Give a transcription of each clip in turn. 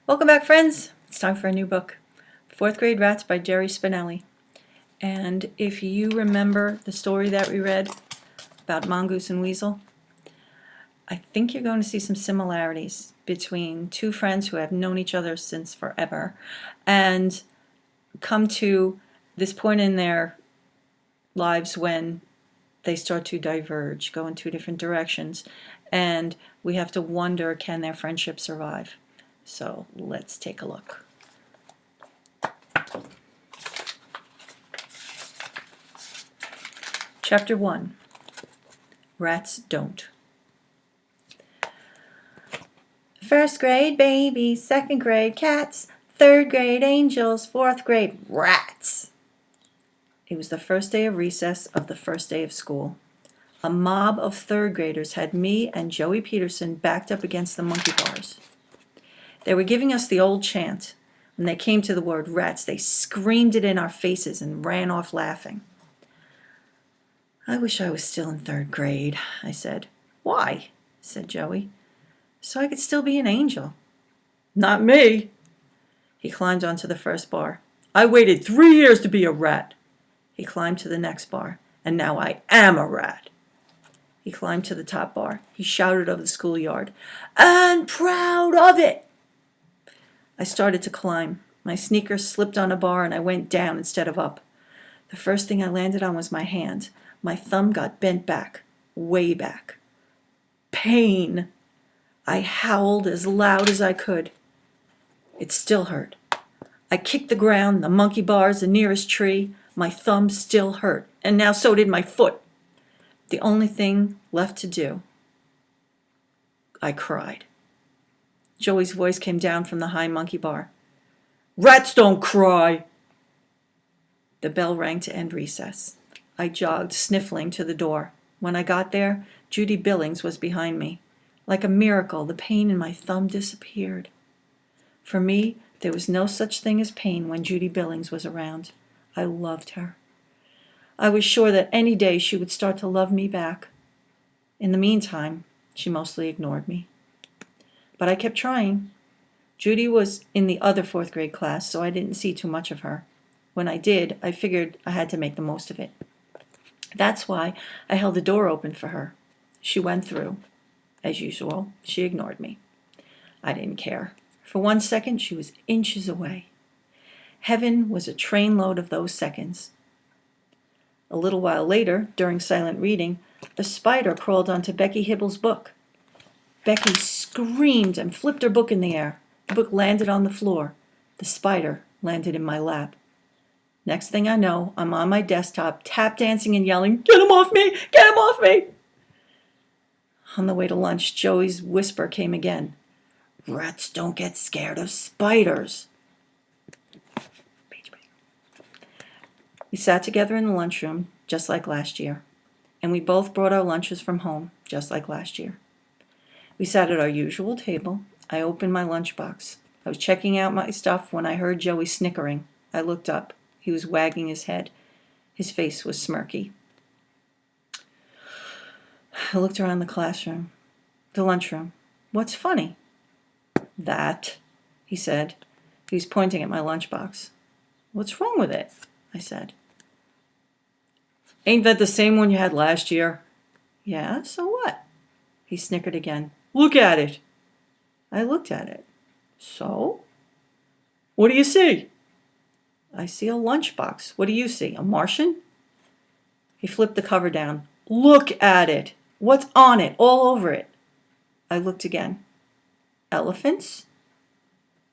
Welcome back, friends. It's time for a new book, Fourth Grade Rats by Jerry Spinelli. And if you remember the story that we read about Mongoose and Weasel, I think you're going to see some similarities between two friends who have known each other since forever and come to this point in their lives when they start to diverge, go in two different directions, and we have to wonder, can their friendship survive? So let's take a look. Chapter 1. Rats Don't. First grade babies, second grade cats, third grade angels, fourth grade rats. It was the first day of recess of the first day of school. A mob of third graders had me and Joey Peterson backed up against the monkey bars. They were giving us the old chant. When they came to the word rats, they screamed it in our faces and ran off laughing. I wish I was still in third grade, I said. Why? Said Joey. So I could still be an angel. Not me. He climbed onto the first bar. I waited 3 years to be a rat. He climbed to the next bar. And now I am a rat. He climbed to the top bar. He shouted over the schoolyard. And proud of it. I started to climb. My sneakers slipped on a bar and I went down instead of up. The first thing I landed on was my hand. My thumb got bent back, way back. Pain. I howled as loud as I could. It still hurt. I kicked the ground, the monkey bars, the nearest tree. My thumb still hurt, and now so did my foot. The only thing left to do. I cried. Joey's voice came down from the high monkey bar. Rats don't cry. The bell rang to end recess. I jogged, sniffling, to the door. When I got there, Judy Billings was behind me. Like a miracle, the pain in my thumb disappeared. For me, there was no such thing as pain when Judy Billings was around. I loved her. I was sure that any day she would start to love me back. In the meantime, she mostly ignored me. But I kept trying. Judy was in the other fourth grade class, so I didn't see too much of her. When I did, I figured I had to make the most of it. That's why I held the door open for her. She went through. As usual, she ignored me. I didn't care. For 1 second, she was inches away. Heaven was a trainload of those seconds. A little while later, during silent reading, a spider crawled onto Becky Hibble's book. Becky screamed and flipped her book in the air. The book landed on the floor. The spider landed in my lap. Next thing I know, I'm on my desktop, tap dancing and yelling, "Get him off me! Get him off me!" On the way to lunch, Joey's whisper came again. Rats don't get scared of spiders. We sat together in the lunchroom, just like last year. And we both brought our lunches from home, just like last year. We sat at our usual table. I opened my lunchbox. I was checking out my stuff when I heard Joey snickering. I looked up. He was wagging his head. His face was smirky. I looked around the lunchroom. What's funny? That, he said. He was pointing at my lunchbox. What's wrong with it? I said. Ain't that the same one you had last year? Yeah, so what? He snickered again. Look at it. I looked at it. So? What do you see? I see a lunchbox. What do you see? A Martian? He flipped the cover down. Look at it. What's on it? All over it. I looked again. Elephants?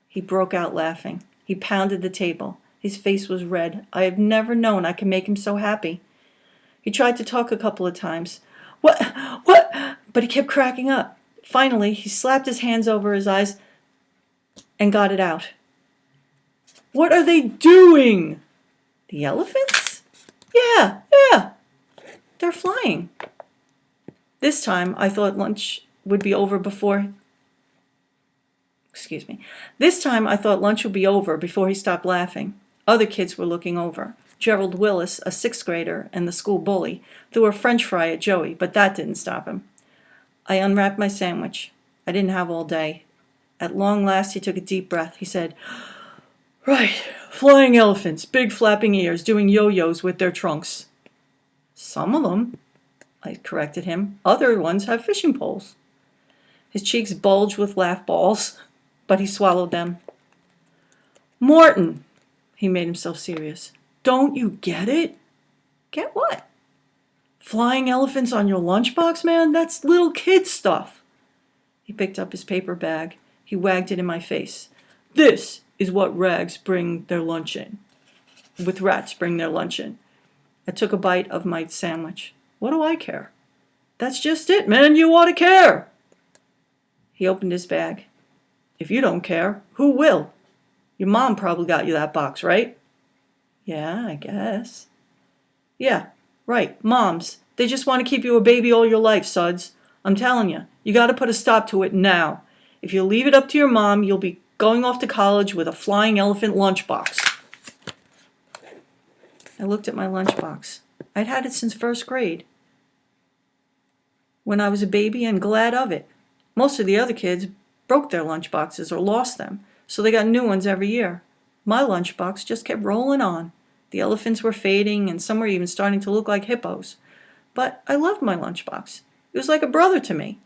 He broke out laughing. He pounded the table. His face was red. I have never known I could make him so happy. He tried to talk a couple of times. What? But he kept cracking up. Finally, he slapped his hands over his eyes and got it out. What are they doing? The elephants? Yeah. They're flying. This time, I thought lunch would be over before he stopped laughing. Other kids were looking over. Gerald Willis, a sixth grader and the school bully, threw a French fry at Joey, but that didn't stop him. I unwrapped my sandwich. I didn't have all day. At long last he took a deep breath. He said, "Right, flying elephants, big flapping ears, doing yo-yos with their trunks." "Some of them," I corrected him. "Other ones have fishing poles." His cheeks bulged with laugh balls, but he swallowed them. "Morton," he made himself serious, "don't you get it?" "Get what?" "Flying elephants on your lunchbox, man? That's little kid stuff." He picked up his paper bag. He wagged it in my face. "This is what rags bring their lunch in. With rats bring their lunch in." I took a bite of my sandwich. What do I care? "That's just it, man. You ought to care." He opened his bag. "If you don't care, who will? Your mom probably got you that box, right?" "Yeah, I guess." "Yeah, right. Moms. They just want to keep you a baby all your life, Suds. I'm telling you, you got to put a stop to it now. If you leave it up to your mom, you'll be going off to college with a flying elephant lunchbox." I looked at my lunchbox. I'd had it since first grade, when I was a baby, and glad of it. Most of the other kids broke their lunchboxes or lost them, so they got new ones every year. My lunchbox just kept rolling on. The elephants were fading, and some were even starting to look like hippos. But I loved my lunchbox. It was like a brother to me.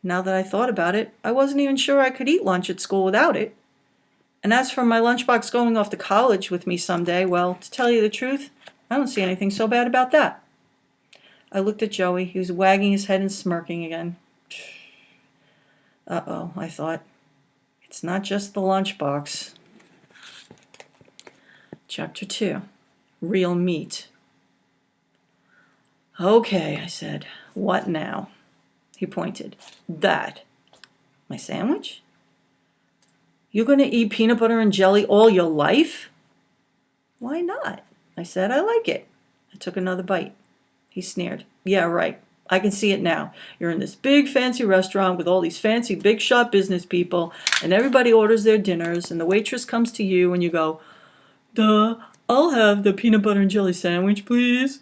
Now that I thought about it, I wasn't even sure I could eat lunch at school without it. And as for my lunchbox going off to college with me someday, well, to tell you the truth, I don't see anything so bad about that. I looked at Joey. He was wagging his head and smirking again. Uh-oh, I thought. It's not just the lunchbox. Chapter 2. Real meat. "Okay," I said. "What now?" He pointed. "That." "My sandwich?" "You gonna eat peanut butter and jelly all your life?" "Why not?" I said. "I like it." I took another bite. He sneered. "Yeah, right. I can see it now. You're in this big fancy restaurant with all these fancy big shot business people, and everybody orders their dinners, and the waitress comes to you and you go, 'Duh, I'll have the peanut butter and jelly sandwich, please.'"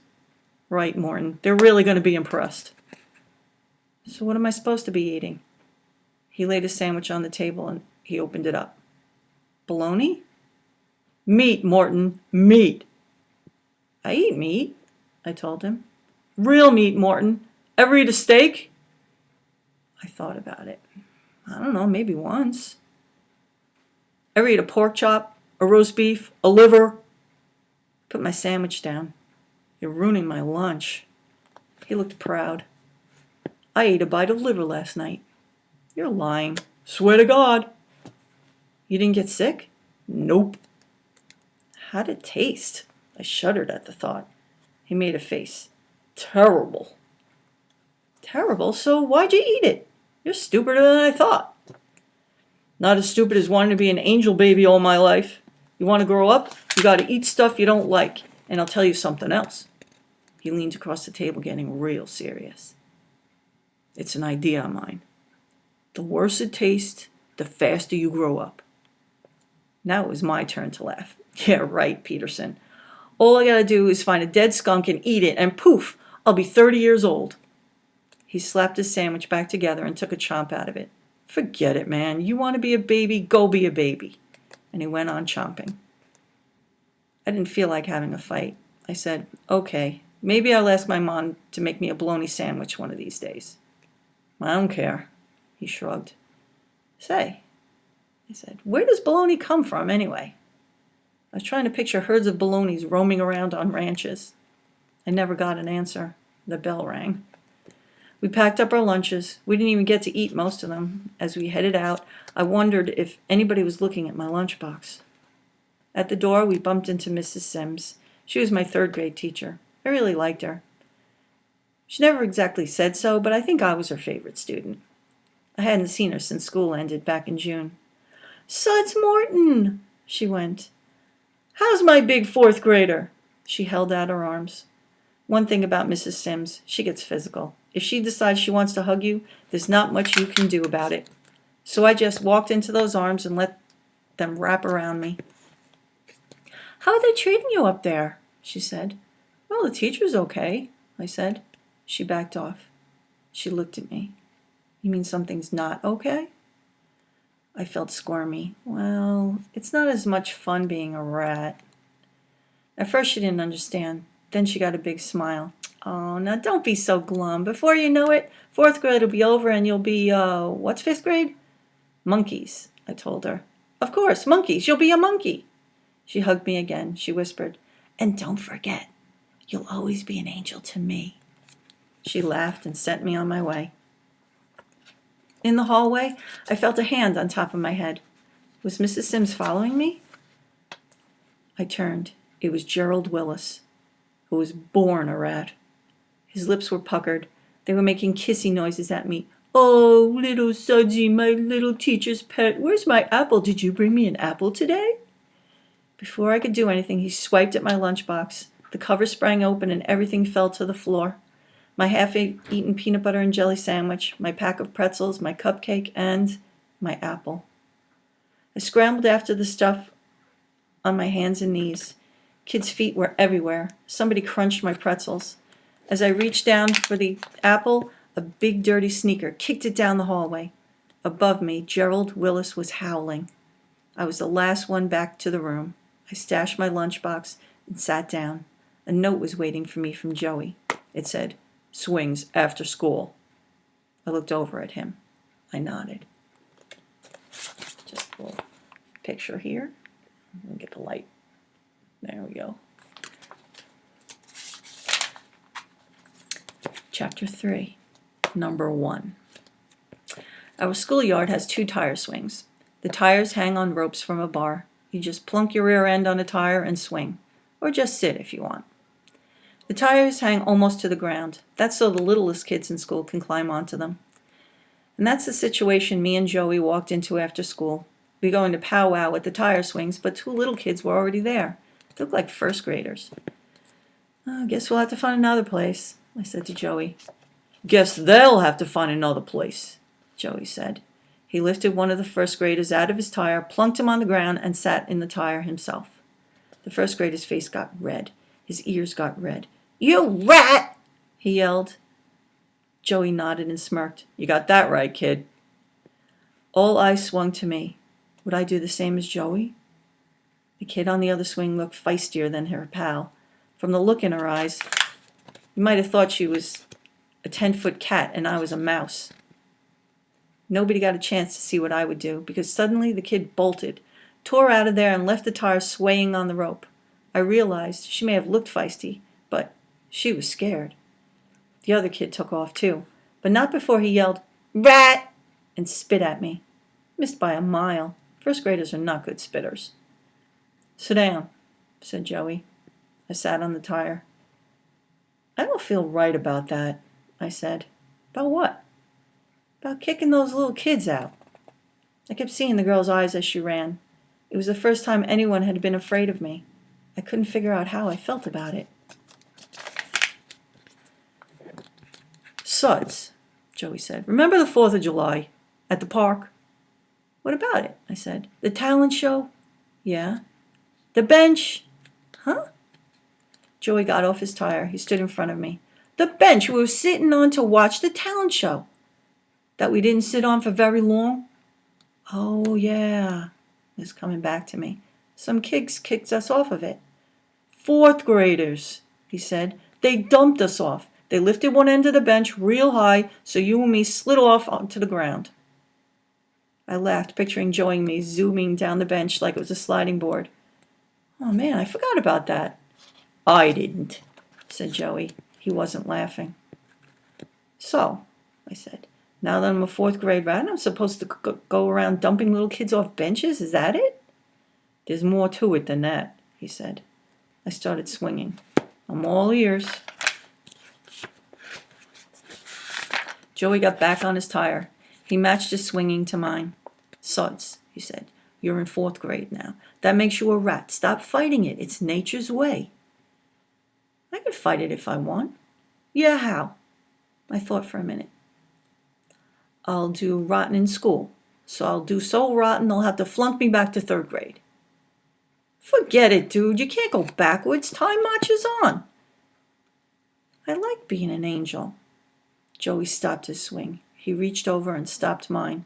"Right, Morton. They're really going to be impressed." "So what am I supposed to be eating?" He laid his sandwich on the table and he opened it up. "Bologna?" "Meat, Morton. Meat." "I eat meat," I told him. "Real meat, Morton. Ever eat a steak?" I thought about it. I don't know, maybe once. "Ever eat a pork chop, a roast beef, a liver?" Put my sandwich down. "You're ruining my lunch." He looked proud. "I ate a bite of liver last night." "You're lying." "Swear to God." "You didn't get sick?" "Nope." "How'd it taste?" I shuddered at the thought. He made a face. "Terrible." "Terrible? So why'd you eat it? You're stupider than I thought." "Not as stupid as wanting to be an angel baby all my life. You want to grow up? You got to eat stuff you don't like. And I'll tell you something else." He leaned across the table, getting real serious. "It's an idea of mine. The worse it tastes, the faster you grow up." Now it was my turn to laugh. "Yeah, right, Peterson. All I gotta do is find a dead skunk and eat it, and poof, I'll be 30 years old." He slapped his sandwich back together and took a chomp out of it. "Forget it, man. You want to be a baby? Go be a baby." And he went on chomping. I didn't feel like having a fight. I said, "Okay, maybe I'll ask my mom to make me a bologna sandwich one of these days." "I don't care." He shrugged. "Say," I said, "where does bologna come from anyway?" I was trying to picture herds of bolognas roaming around on ranches. I never got an answer. The bell rang. We packed up our lunches. We didn't even get to eat most of them. As we headed out, I wondered if anybody was looking at my lunchbox. At the door, we bumped into Mrs. Sims. She was my third grade teacher. I really liked her. She never exactly said so, but I think I was her favorite student. I hadn't seen her since school ended back in June. "Suds Morton!" she went. "How's my big fourth grader?" She held out her arms. One thing about Mrs. Sims, she gets physical. If she decides she wants to hug you, there's not much you can do about it. So I just walked into those arms and let them wrap around me. "How are they treating you up there?" she said. "Well, the teacher's okay," I said. She backed off. She looked at me. "You mean something's not okay?" I felt squirmy. Well, it's not as much fun being a rat. At first she didn't understand. Then she got a big smile. Oh, now don't be so glum. Before you know it, fourth grade will be over and you'll be, what's fifth grade? Monkeys, I told her. Of course, monkeys. You'll be a monkey. She hugged me again. She whispered, and don't forget, you'll always be an angel to me. She laughed and sent me on my way. In the hallway, I felt a hand on top of my head. Was Mrs. Sims following me? I turned. It was Gerald Willis, who was born a rat. His lips were puckered. They were making kissy noises at me. Oh, little Sudsy, my little teacher's pet, where's my apple? Did you bring me an apple today? Before I could do anything, he swiped at my lunchbox. The cover sprang open and everything fell to the floor. My half-eaten peanut butter and jelly sandwich, my pack of pretzels, my cupcake, and my apple. I scrambled after the stuff on my hands and knees. Kids' feet were everywhere. Somebody crunched my pretzels. As I reached down for the apple, a big dirty sneaker kicked it down the hallway. Above me, Gerald Willis was howling. I was the last one back to the room. I stashed my lunchbox and sat down. A note was waiting for me from Joey. It said, "Swings after school." I looked over at him. I nodded. Just a little picture here. Let me get the light. There we go. Chapter 3, Number 1. Our schoolyard has 2 tire swings. The tires hang on ropes from a bar. You just plunk your rear end on a tire and swing, or just sit if you want. The tires hang almost to the ground. That's so the littlest kids in school can climb onto them. And that's the situation me and Joey walked into after school. We were going to powwow at the tire swings, but 2 little kids were already there. They looked like first graders. "I guess we'll have to find another place," I said to Joey. "Guess they'll have to find another place," Joey said. He lifted one of the first graders out of his tire, plunked him on the ground, and sat in the tire himself. The first grader's face got red. His ears got red. "You rat!" he yelled. Joey nodded and smirked. "You got that right, kid." All eyes swung to me. Would I do the same as Joey? The kid on the other swing looked feistier than her pal. From the look in her eyes, you might have thought she was a 10-foot cat and I was a mouse. Nobody got a chance to see what I would do, because suddenly the kid bolted, tore out of there, and left the tire swaying on the rope. I realized she may have looked feisty, but she was scared. The other kid took off too, but not before he yelled, "Rat!" and spit at me. Missed by a mile. First graders are not good spitters. "Sit down," said Joey. I sat on the tire. "I don't feel right about that," I said. "About what?" "About kicking those little kids out." I kept seeing the girl's eyes as she ran. It was the first time anyone had been afraid of me. I couldn't figure out how I felt about it. "Suds," Joey said. "Remember the 4th of July? At the park?" "What about it?" I said. "The talent show?" "Yeah." "The bench?" "Huh?" Joey got off his tire. He stood in front of me. "The bench we were sitting on to watch the talent show. That we didn't sit on for very long?" "Oh, yeah." It's coming back to me. "Some kids kicked us off of it." "4th graders," he said. "They dumped us off. They lifted one end of the bench real high so you and me slid off onto the ground." I laughed, picturing Joey and me zooming down the bench like it was a sliding board. "Oh, man, I forgot about that." "I didn't," said Joey. He wasn't laughing. "So," I said, "now that I'm a 4th grade rat, I'm supposed to go around dumping little kids off benches? Is that it?" "There's more to it than that," he said. I started swinging. "I'm all ears." Joey got back on his tire. He matched his swinging to mine. "Suds," he said, "you're in 4th grade now. That makes you a rat. Stop fighting it. It's nature's way." "I can fight it if I want." "Yeah, how?" I thought for a minute. "I'll do rotten in school. So I'll do so rotten they'll have to flunk me back to 3rd grade." "Forget it, dude. You can't go backwards. Time marches on." "I like being an angel." Joey stopped his swing. He reached over and stopped mine.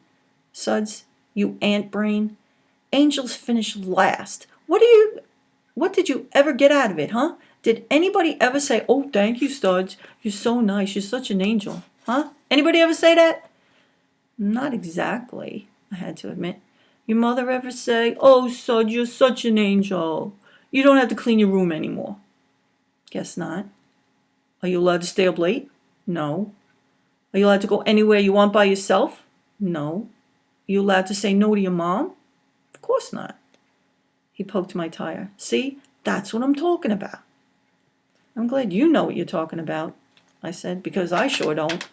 "Suds, You ant brain. Angels finish last. What did you ever get out of it, huh? Did anybody ever say, "Oh, thank you, Studs. You're so nice. You're such an angel." Huh? Anybody ever say that? Not exactly, I had to admit. Your mother ever say, "Oh, Sud, you're such an angel. You don't have to clean your room anymore"? Guess not. Are you allowed to stay up late? No. Are you allowed to go anywhere you want by yourself? No. Are you allowed to say no to your mom? Of course not. He poked my tire. See, that's what I'm talking about. I'm glad you know what you're talking about, I said, because I sure don't.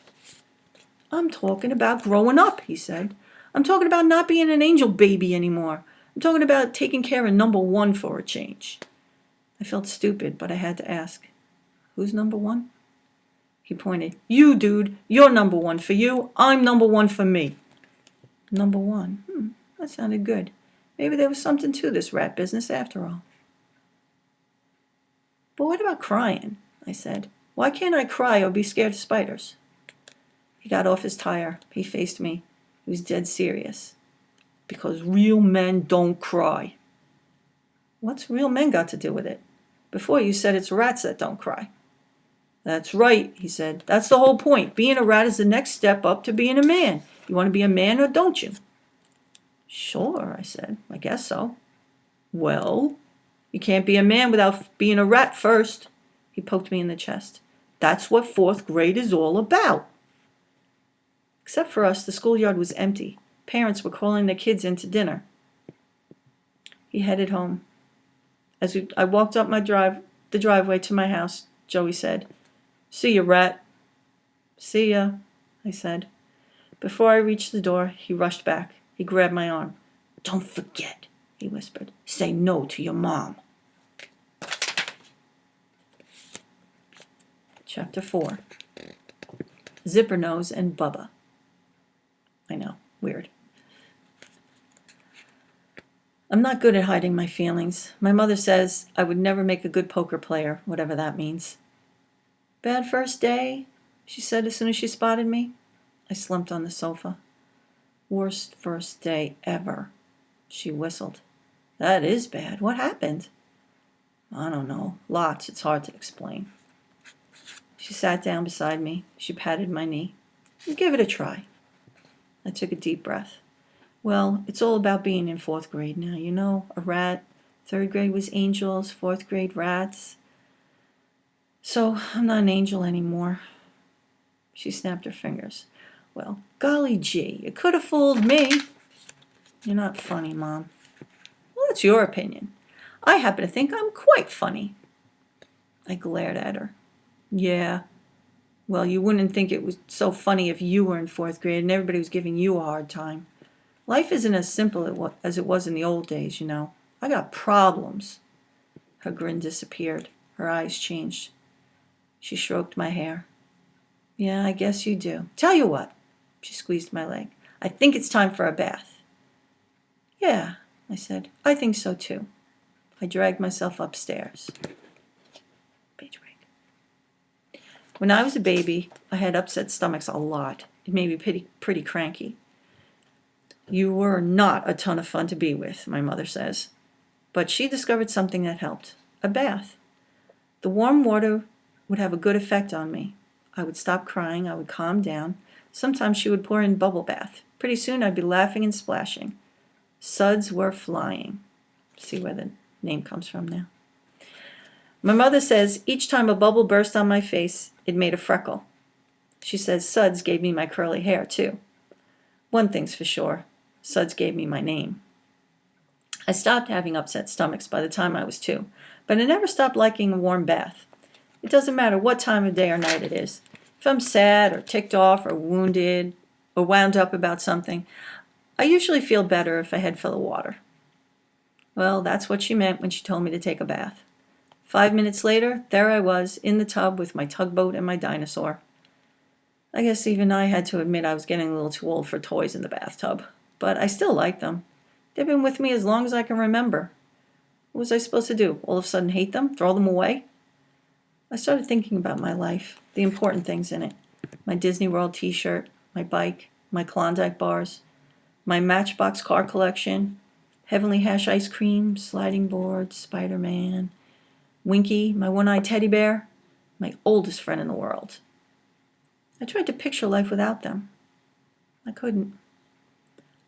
I'm talking about growing up, he said. I'm talking about not being an angel baby anymore. I'm talking about taking care of number one for a change. I felt stupid, but I had to ask, who's number one? He pointed. You, dude. You're number one for you. I'm number one for me. Number one. That sounded good. Maybe there was something to this rat business after all. But what about crying? I said. Why can't I cry or be scared of spiders? He got off his tire. He faced me. He was dead serious. Because real men don't cry. What's real men got to do with it? Before you said it's rats that don't cry. That's right, he said. That's the whole point. Being a rat is the next step up to being a man. You want to be a man or don't you? Sure, I said. I guess so. Well, you can't be a man without being a rat first. He poked me in the chest. That's what fourth grade is all about. Except for us, the schoolyard was empty. Parents were calling their kids in to dinner. He headed home. As I walked up the driveway to my house, Joey said, "See ya, rat." "See ya," I said. Before I reached the door, he rushed back. He grabbed my arm. "Don't forget," he whispered. "Say no to your mom." Chapter 4. Zipper Nose and Bubba. I know, weird. I'm not good at hiding my feelings. My mother says I would never make a good poker player, whatever that means. "Bad first day?" she said as soon as she spotted me. I slumped on the sofa. "Worst first day ever," she whistled. "That is bad. What happened?" "I don't know. Lots. It's hard to explain." She sat down beside me. She patted my knee. "Give it a try." I took a deep breath. Well, it's all about being in fourth grade now, you know, a rat. Third grade was angels, fourth grade rats. So I'm not an angel anymore. She snapped her fingers. "Well, golly gee, you could have fooled me." "You're not funny, Mom." "Well, that's your opinion. I happen to think I'm quite funny." I glared at her. "Yeah. Well, you wouldn't think it was so funny if you were in fourth grade and everybody was giving you a hard time. Life isn't as simple as it was in the old days, you know. I got problems." Her grin disappeared. Her eyes changed. She stroked my hair. "Yeah, I guess you do. Tell you what." She squeezed my leg. "I think it's time for a bath." "Yeah," I said. "I think so too." I dragged myself upstairs. Page break. When I was a baby, I had upset stomachs a lot. It made me pretty cranky. You were not a ton of fun to be with, my mother says. But she discovered something that helped. A bath. The warm water would have a good effect on me. I would stop crying. I would calm down. Sometimes she would pour in bubble bath. Pretty soon I'd be laughing and splashing. Suds were flying. See where the name comes from now. My mother says each time a bubble burst on my face, it made a freckle. She says Suds gave me my curly hair, too. One thing's for sure. Suds gave me my name. I stopped having upset stomachs by the time I was 2, but I never stopped liking a warm bath. It doesn't matter what time of day or night it is. If I'm sad or ticked off or wounded or wound up about something, I usually feel better if I head for the water. Well, that's what she meant when she told me to take a bath. 5 minutes later, there I was in the tub with my tugboat and my dinosaur. I guess even I had to admit I was getting a little too old for toys in the bathtub, but I still like them. They've been with me as long as I can remember. What was I supposed to do? All of a sudden hate them? Throw them away? I started thinking about my life, the important things in it. My Disney World t-shirt, my bike, my Klondike bars, my Matchbox car collection, Heavenly Hash ice cream, sliding board, Spider-Man, Winky, my one-eyed teddy bear, my oldest friend in the world. I tried to picture life without them. I couldn't.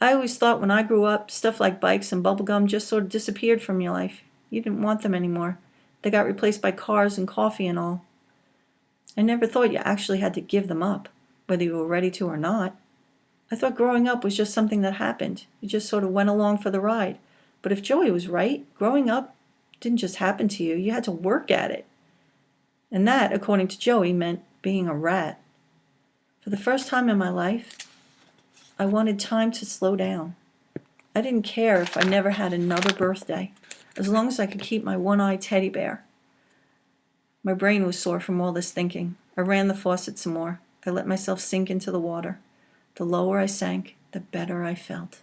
I always thought when I grew up, stuff like bikes and bubblegum just sort of disappeared from your life. You didn't want them anymore. They got replaced by cars and coffee and all. I never thought you actually had to give them up, whether you were ready to or not. I thought growing up was just something that happened. You just sort of went along for the ride. But if Joey was right, growing up didn't just happen to you. You had to work at it. And that, according to Joey, meant being a rat. For the first time in my life, I wanted time to slow down. I didn't care if I never had another birthday, as long as I could keep my one-eyed teddy bear. My brain was sore from all this thinking. I ran the faucet some more. I let myself sink into the water. The lower I sank, the better I felt.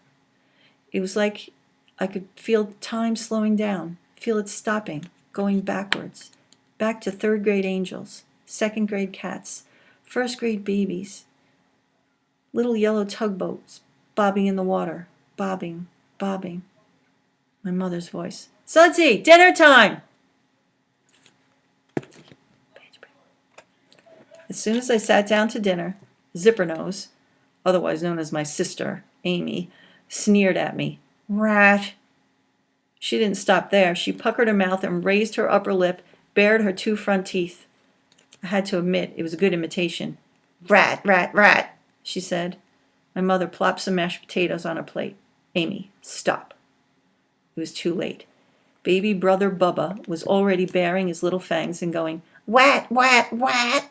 It was like I could feel time slowing down, feel it stopping, going backwards, back to third grade angels, second grade cats, first grade babies, little yellow tugboats bobbing in the water, bobbing, bobbing. My mother's voice. Sudsy, dinner time! As soon as I sat down to dinner, Zippernose, otherwise known as my sister, Amy, sneered at me. Rat. She didn't stop there. She puckered her mouth and raised her upper lip, bared her two front teeth. I had to admit it was a good imitation. Rat, rat, rat, she said. My mother plopped some mashed potatoes on her plate. Amy, stop. It was too late. Baby brother Bubba was already baring his little fangs and going, wat, wat, wat.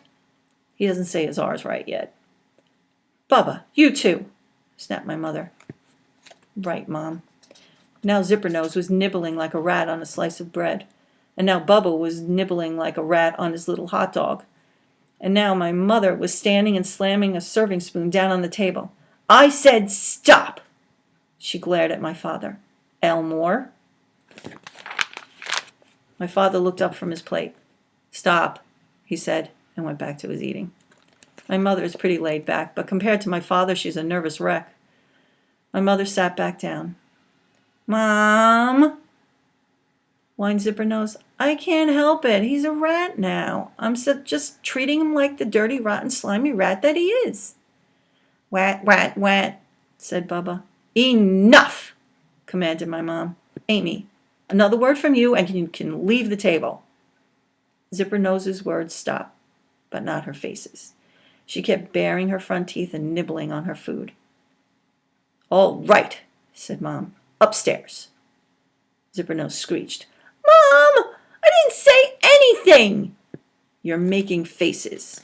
He doesn't say his R's right yet. Bubba, you too, snapped my mother. Right, Mom. Now Zippernose was nibbling like a rat on a slice of bread. And now Bubba was nibbling like a rat on his little hot dog. And now my mother was standing and slamming a serving spoon down on the table. I said stop! She glared at my father. Elmore? My father looked up from his plate. Stop, he said, and went back to his eating. My mother is pretty laid back, but compared to my father, she's a nervous wreck. My mother sat back down. Mom, whined Zippernose. I can't help it. He's a rat now. I'm just treating him like the dirty, rotten, slimy rat that he is. Wat, wat, wat, said Bubba. Enough, commanded my mom. Amy, another word from you and you can leave the table. Zippernose's words stopped, but not her faces. She kept baring her front teeth and nibbling on her food. All right, said Mom. Upstairs. Zippernose screeched. Mom, I didn't say anything. You're making faces.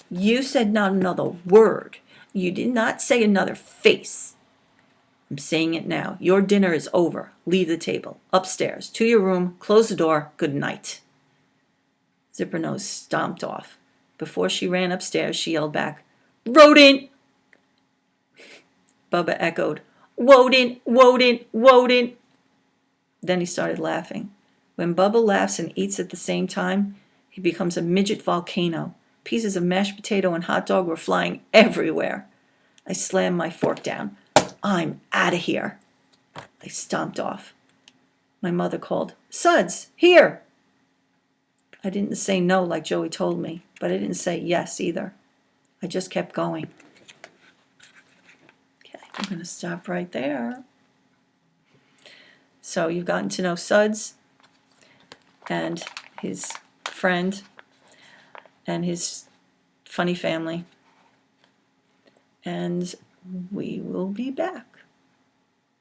You said not another word. You did not say another face. I'm saying it now. Your dinner is over. Leave the table. Upstairs. To your room. Close the door. Good night. Zippernose stomped off. Before she ran upstairs, she yelled back, Rodent! Bubba echoed, Wodent, wodent, wodent. Then he started laughing. When Bubba laughs and eats at the same time, he becomes a midget volcano. Pieces of mashed potato and hot dog were flying everywhere. I slammed my fork down. I'm out of here. I stomped off. My mother called, Suds, here. I didn't say no like Joey told me, but I didn't say yes either. I just kept going. Okay, I'm going to stop right there. So you've gotten to know Suds and his friend and his funny family. And we will be back.